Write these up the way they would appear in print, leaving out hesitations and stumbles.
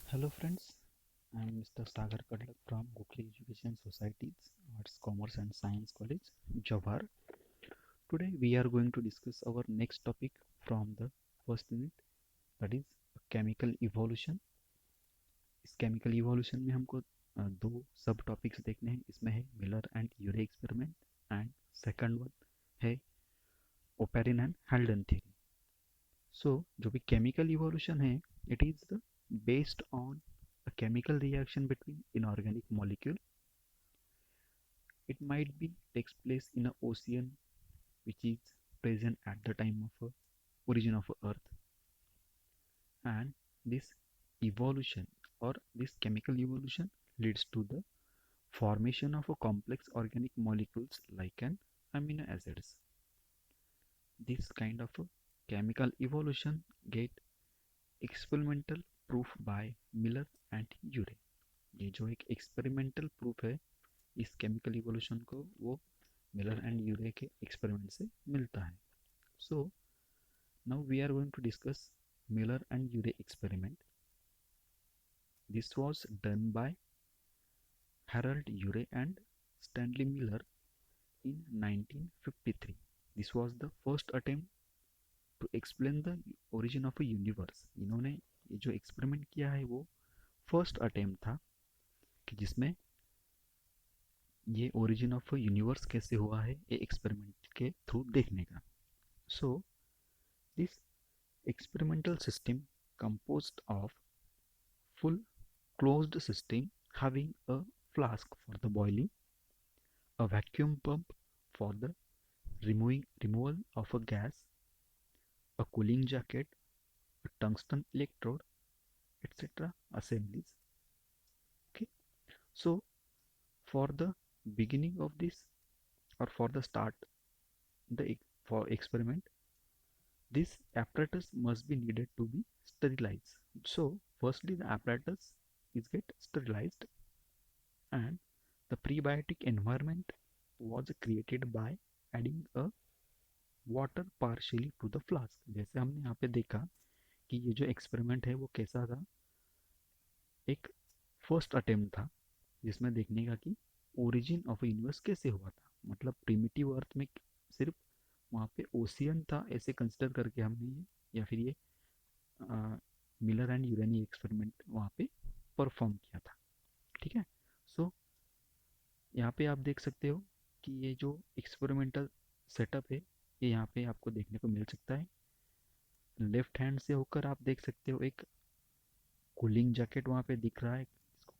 Hello friends, I am Mr. Sagar Kadlak from Gokul Education Society's Arts, Commerce and Science College, Jawhar. Today we are going to discuss our next topic from the first unit, that is chemical evolution. इस chemical evolution में हमको दो सब topics देखने हैं. इसमें है Miller and Urey experiment and second one है Oparin and Haldane theory. So जो भी केमिकल इवोल्यूशन है, it is based on a chemical reaction between inorganic molecule. It might be takes place in a ocean which is present at the time of origin of earth, and this evolution or this chemical evolution leads to the formation of a complex organic molecules like an amino acids. This kind of a chemical evolution get experimental proof by Miller and Urey. ये जो एक experimental proof है इस chemical evolution को, वो Miller and यूरे के experiment से मिलता है. So now we are going to discuss Miller and Urey experiment. This was done by Harold Urey and Stanley Miller in 1953. This was the first attempt to explain the origin of a universe. इन्होंने ये जो experiment किया है वो first attempt था कि जिसमें ये ओरिजिन ऑफ यूनिवर्स कैसे हुआ है ये एक्सपेरिमेंट के थ्रू देखने का. So this experimental system composed of full closed system having a flask for the boiling, a vacuum pump for the removal of a gas, a cooling jacket, a tungsten electrode, etc. assemblies. Okay, so for the beginning of this, or for the start the for experiment, this apparatus must be needed to be sterilized. So firstly the apparatus is get sterilized, and the prebiotic environment was created by adding a water partially to the flask. जैसे हमने यहाँ पे देखा कि ये जो experiment है वो कैसा था, एक फर्स्ट अटेम्प्ट था जिसमें देखने का कि ओरिजिन ऑफ यूनिवर्स कैसे हुआ था. मतलब प्रिमिटिव अर्थ में सिर्फ वहाँ पे ओशियन था ऐसे कंसिडर करके हमने ये, या फिर ये मिलर एंड यूरेनी एक्सपेरिमेंट वहाँ पे परफॉर्म किया था. ठीक है. सो यहाँ पे आप देख सकते हो कि ये जो एक्सपेरिमेंटल सेटअप है ये यहाँ पे आपको देखने को मिल सकता है. लेफ्ट हैंड से होकर आप देख सकते हो एक कूलिंग जैकेट वहाँ पे दिख रहा है,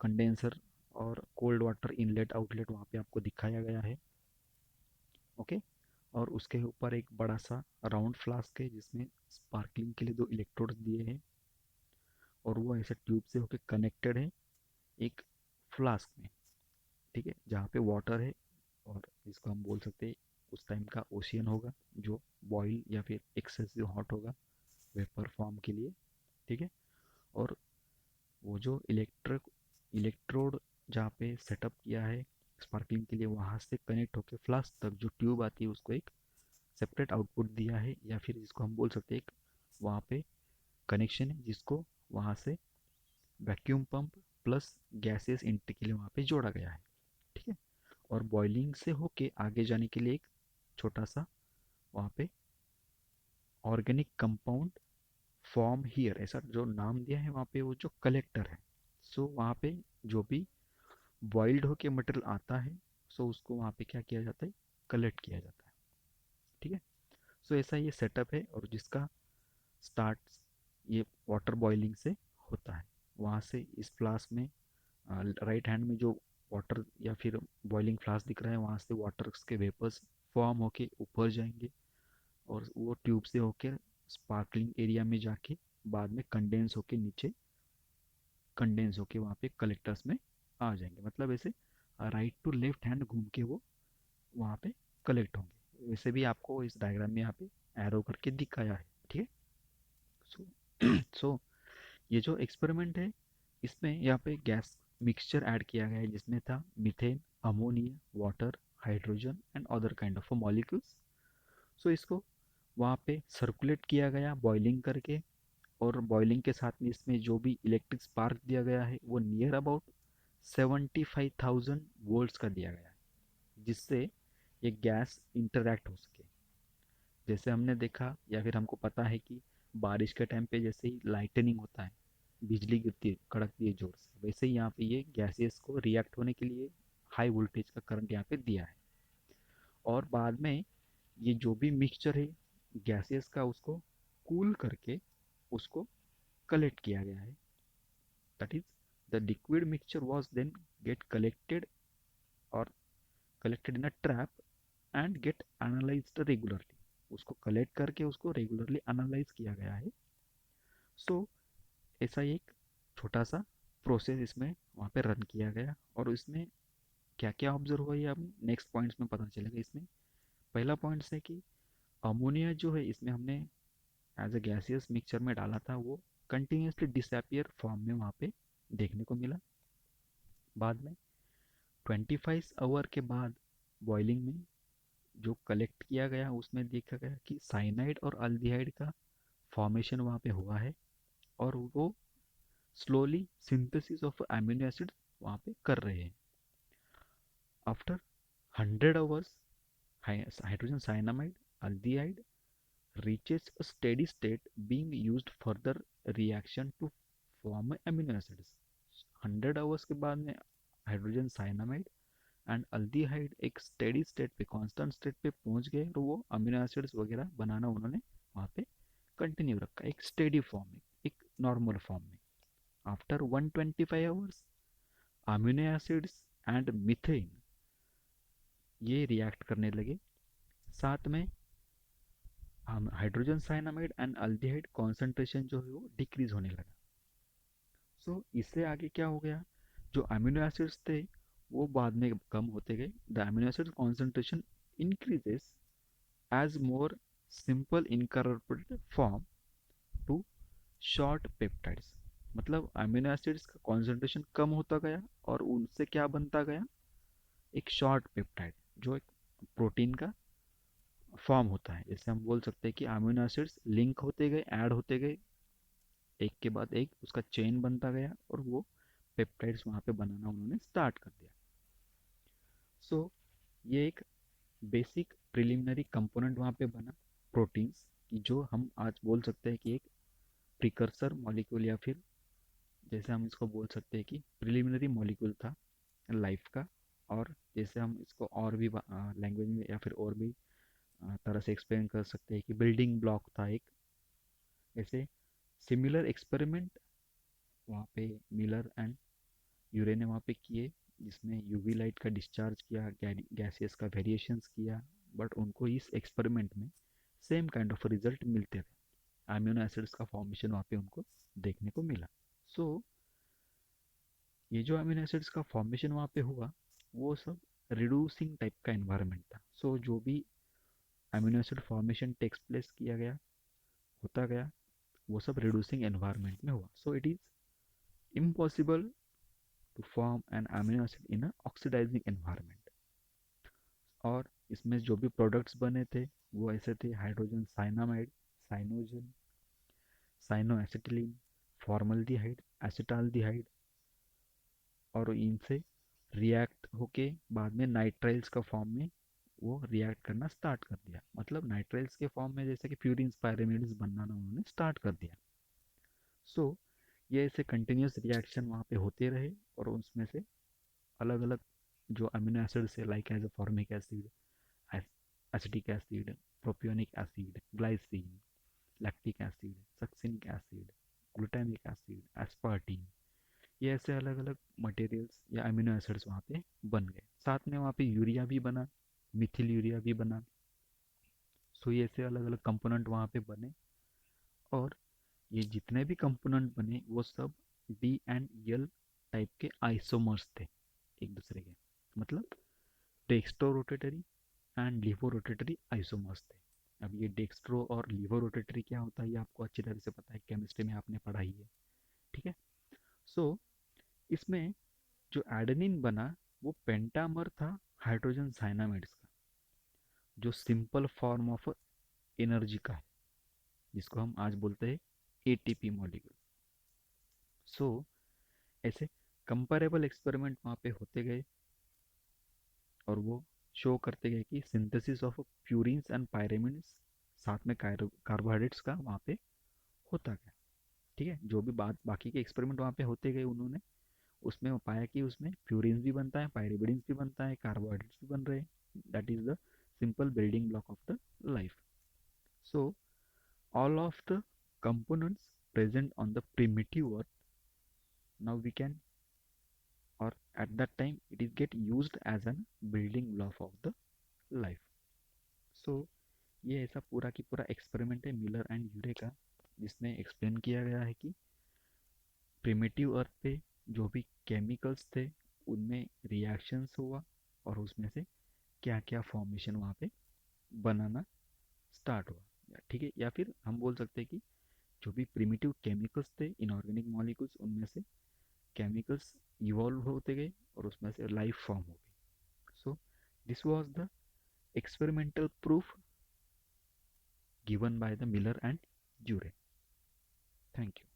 कंडेंसर और कोल्ड वाटर इनलेट आउटलेट वहाँ पे आपको दिखाया गया है. ओके. और उसके ऊपर एक बड़ा सा राउंड फ्लास्क है जिसमें स्पार्कलिंग के लिए दो इलेक्ट्रोड्स दिए हैं, और वो ऐसे ट्यूब से होकर कनेक्टेड है एक फ्लास्क में. ठीक है, जहाँ पे वाटर है, और इसको हम बोल सकते हैं उस टाइम का ओशियन होगा जो बॉयल या फिर एक्सेसिव हॉट होगा वेपर फॉर्म के लिए. ठीक है. और वो जो इलेक्ट्रोड जहाँ पे सेटअप किया है स्पार्कलिंग के लिए, वहाँ से कनेक्ट होकर फ्लास्क तक जो ट्यूब आती है उसको एक सेपरेट आउटपुट दिया है, या फिर जिसको हम बोल सकते हैं एक वहाँ पे कनेक्शन है जिसको वहाँ से vacuum pump plus gases intake के लिए वहाँ पे जोड़ा गया है. ठीक है. और बॉइलिंग से होके आगे जाने के लिए एक छोटा सा वहाँ पे ऑर्गेनिक कंपाउंड फॉर्म हियर ऐसा जो नाम दिया है वहाँ पे वो जो कलेक्टर है. सो वहाँ पे जो भी बॉइल्ड होके मटेरियल आता है, सो उसको वहाँ पे क्या किया जाता है, कलेक्ट किया जाता है. ठीक है. सो ऐसा ये सेटअप है, और जिसका स्टार्ट ये वाटर बॉइलिंग से होता है. वहाँ से इस फ्लास्क में राइट हैंड में जो वाटर या फिर बॉइलिंग फ्लास्क दिख रहा है, वहाँ से वाटर के वेपर्स फॉर्म होके ऊपर जाएंगे, और वो ट्यूब से होकर स्पार्कलिंग एरिया में जाके बाद में कंडेंस होके वहाँ पे कलेक्टर्स में आ जाएंगे. मतलब ऐसे राइट टू लेफ्ट हैंड घूम के वो वहाँ पे कलेक्ट होंगे. वैसे भी आपको इस डायग्राम में यहाँ पे एरो करके दिखाया है. ठीक है. सो सो ये जो एक्सपेरिमेंट है इसमें यहाँ पे गैस मिक्सचर ऐड किया गया है जिसमें था methane, ammonia, water, hydrogen and other kind of molecules. So इसको वहाँ पे सर्कुलेट किया गया बॉइलिंग करके, और बॉइलिंग के साथ में इसमें जो भी इलेक्ट्रिक स्पार्क दिया गया है वो नियर अबाउट 75,000 वोल्ट्स का दिया गया है, जिससे ये गैस इंटरैक्ट हो सके। जैसे हमने देखा या फिर हमको पता है कि बारिश के टाइम पे जैसे ही लाइटनिंग होता है, बिजली गिरती है, कड़कती है जोर से, वैसे ही यहाँ पे ये गैसेस को रिएक्ट होने के लिए हाई वोल्टेज का करंट यहाँ पे दिया है। और बाद में ये जो भी मिक्सचर है गैसेस का, उसको कूल करके उसको कलेक्ट किया गया है। That is the liquid mixture was then get collected और collected in a trap and get analysed regularly. उसको कलेक्ट करके उसको रेगुलरली एनालाइज किया गया है। सो ऐसा ही एक छोटा सा प्रोसेस इसमें वहाँ पे रन किया गया, और इसमें क्या क्या ऑब्जर्व हुआ ये हमें नेक्स्ट पॉइंट्स में पता चलेगा। इसमें पहला पॉइंट है कि अमोनिया जो है इसमें हमने एज अ गैसियस मिक्सचर में डाला था, वो कंटिन्यूसली डिसअपियर फॉर्म में वहाँ पे देखने को मिला। बाद में 25 आवर के बाद बॉइलिंग में जो कलेक्ट किया गया उसमें देखा गया कि साइनाइड और अल्डिहाइड का फॉर्मेशन वहाँ पे हुआ है, और वो slowly synthesis of amino acid वहाँ पे कर रहे हैं। After 100 hours hydrogen cyanamide aldehyde reaches a steady state being used further reaction to form amino acids। 100 hours के बाद में हाइड्रोजन साइनामाइड एंड अल्डिहाइड एक स्टेडी स्टेट पे, कांस्टेंट स्टेट पे पहुंच गए, और वो अमीनो एसिड्स वगैरह बनाना उन्होंने वहाँ पे कंटिन्यू रखा एक स्टेडी फॉर्म में, एक नॉर्मल फॉर्म में। After 125 hours amino acids and methane ये रिएक्ट करने लगे, साथ में हम hydrogen cyanamide and aldehyde concentration जो है वो डिक्रीज होने लगा। सो इससे आगे क्या हो गया, जो अमीनो एसिड्स थे वो बाद में कम होते गए। The amino acid concentration increases as more simple incorporated form to short peptides. मतलब अमीनो एसिड्स का कॉन्सेंट्रेशन कम होता गया और उनसे क्या बनता गया, एक शॉर्ट पेप्टाइड, जो एक प्रोटीन का फॉर्म होता है। जैसे हम बोल सकते हैं कि अमीनो एसिड्स लिंक होते गए, ऐड होते गए, एक के बाद एक उसका चेन बनता गया, और वो पेप्टाइड्स वहाँ पे बनाना उन्होंने स्टार्ट कर दिया। सो ये एक बेसिक प्रिलिमिनरी कंपोनेंट वहाँ पे बना प्रोटीन्स की, जो हम आज बोल सकते हैं कि एक प्रिकर्सर मॉलिक्यूल, या फिर जैसे हम इसको बोल सकते हैं कि प्रिलिमिनरी मॉलिक्यूल था लाइफ का। और जैसे हम इसको और भी लैंग्वेज में या फिर और भी तरह से एक्सप्लेन कर सकते हैं कि बिल्डिंग ब्लॉक था एक। ऐसे सिमिलर एक्सपेरिमेंट वहाँ पे मिलर एंड यूरे ने वहाँ पे किए, जिसमें यूवी लाइट का डिस्चार्ज किया, गैसेस का वेरिएशंस किया, बट उनको इस एक्सपेरिमेंट में सेम काइंड ऑफ रिजल्ट मिलते रहे। अमीनो एसिड्स का फॉर्मेशन वहाँ पे उनको देखने को मिला। सो ये जो अमीनो एसिड्स का फॉर्मेशन वहाँ पे हुआ वो सब रिड्यूसिंग टाइप का एनवायरनमेंट था। सो जो भी amino acid formation takes place किया गया, होता गया, वो सब रिड्यूसिंग एनवायरनमेंट में हुआ। So it is impossible to form an amino acid in a oxidizing environment। और इसमें जो भी प्रोडक्ट्स बने थे वो ऐसे थे: hydrogen cyanamide, cyanogen, cyanoacetylene, formaldehyde, acetaldehyde, और इनसे रिएक्ट होके बाद में नाइट्राइल्स का फॉर्म में वो रिएक्ट करना स्टार्ट कर दिया। मतलब नाइट्राइल्स के फॉर्म में जैसे कि फ्यूरिन्स पायरेमिड्स बनाना उन्होंने स्टार्ट कर दिया। सो ये ऐसे कंटिन्यूस रिएक्शन वहाँ पे होते रहे, और उसमें से अलग अलग जो अमीनो एसिड्स है, like as formic acid, acetic acid, propionic acid, glycine, lactic acid, succinic acid, glutamic acid, aspartine, ये ऐसे अलग अलग मटेरियल्स या अमीनो एसिड्स वहाँ पे बन गए। साथ में वहाँ पे यूरिया भी बना, मिथिल यूरिया भी बना। सो ये ऐसे अलग अलग कंपोनेंट वहाँ पे बने, और ये जितने भी कंपोनेंट बने वो सब डी एंड एल टाइप के आइसोमर्स थे एक दूसरे के। मतलब dextro rotatory and levo rotatory isomers थे। अब ये डेक्स्ट्रो और लिवो रोटेटरी क्या होता है ये आपको अच्छी तरह से पता है, केमिस्ट्री में आपने पढ़ा ही है, ठीक है। सो इसमें जो एडेनिन बना वो पेंटामर था हाइड्रोजन साइनामाइड्स का, जो सिंपल फॉर्म ऑफ एनर्जी का है, जिसको हम आज बोलते हैं एटीपी मॉलिक्यूल। सो ऐसे कंपेरेबल एक्सपेरिमेंट वहाँ पे होते गए और वो शो करते गए कि सिंथेसिस ऑफ प्यूरिन्स एंड पायरेमिड्स साथ में कार्बोहाइड्रेट्स का वहाँ पे होता गया। ठीक है, जो भी बाकी के एक्सपेरिमेंट वहाँ पे होते गए उन्होंने उसमें वो पाया कि उसमें प्यूरिन्स भी बनता है, पायरिमिडिन्स भी बनता है, कार्बोहाइड्रेट्स भी बन रहे हैं। That is the simple building block of the life. So all of the components present on the primitive earth now we can, or at that time it is get used as an building block of the life. So ये ऐसा पूरा की पूरा experiment है Miller and यूरे का, जिसमें explain किया गया है कि प्रिमिटिव अर्थ पे जो भी केमिकल्स थे उनमें रिएक्शंस हुआ और उसमें से क्या क्या फॉर्मेशन वहाँ पे बनाना स्टार्ट हुआ। ठीक है, या फिर हम बोल सकते हैं कि जो भी प्रिमिटिव केमिकल्स थे इनऑर्गेनिक मॉलिक्यूल्स उनमें से केमिकल्स इवॉल्व होते गए और उसमें से लाइफ फॉर्म हो गई। So this was the experimental proof given by the Miller and Urey. Thank you.